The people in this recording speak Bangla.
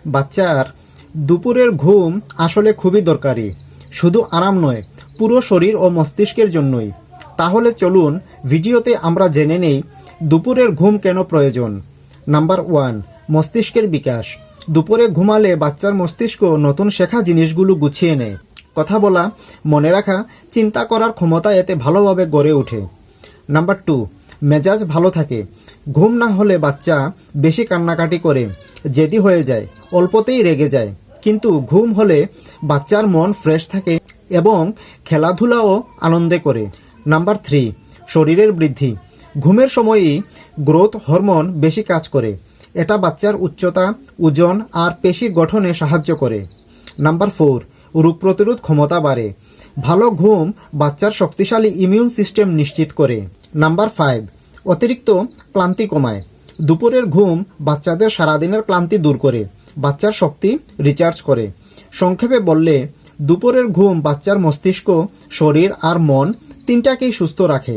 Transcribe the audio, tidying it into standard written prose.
বাচ্চার দুপুরের ঘুম আসলে খুবই দরকারি, শুধু আরাম নয়, পুরো শরীর ও মস্তিষ্কের জন্যই। তাহলে চলুন ভিডিওতে আমরা জেনে নেই দুপুরের ঘুম কেন প্রয়োজন। নাম্বার 1, মস্তিষ্কের বিকাশ। দুপুরে ঘুমালে বাচ্চার মস্তিষ্ক নতুন শেখা জিনিসগুলো গুছিয়ে নেয়। কথা বলা, মনে রাখা, চিন্তা করার ক্ষমতা এতে ভালোভাবে গড়ে ওঠে। নাম্বার 2, মেজাজ ভালো থাকে। ঘুম না হলে বাচ্চা বেশি কান্নাকাটি করে, জেদি হয়ে যায়, অল্পতেই রেগে যায়। কিন্তু ঘুম হলে বাচ্চার মন ফ্রেশ থাকে এবং খেলাধুলাও আনন্দে করে। নাম্বার 3, শরীরের বৃদ্ধি। ঘুমের সময়ই গ্রোথ হরমোন বেশি কাজ করে। এটা বাচ্চার উচ্চতা, ওজন আর পেশি গঠনে সাহায্য করে। নাম্বার 4, রোগ প্রতিরোধ ক্ষমতা বাড়ে। ভালো ঘুম বাচ্চার শক্তিশালী ইমিউন সিস্টেম নিশ্চিত করে। নাম্বার 5, অতিরিক্ত ক্লান্তি কমায়। দুপুরের ঘুম বাচ্চাদের সারাদিনের ক্লান্তি দূর করে, বাচ্চার শক্তি রিচার্জ করে। সংক্ষেপে বললে, দুপুরের ঘুম বাচ্চার মস্তিষ্ক, শরীর আর মন তিনটাকেই সুস্থ রাখে।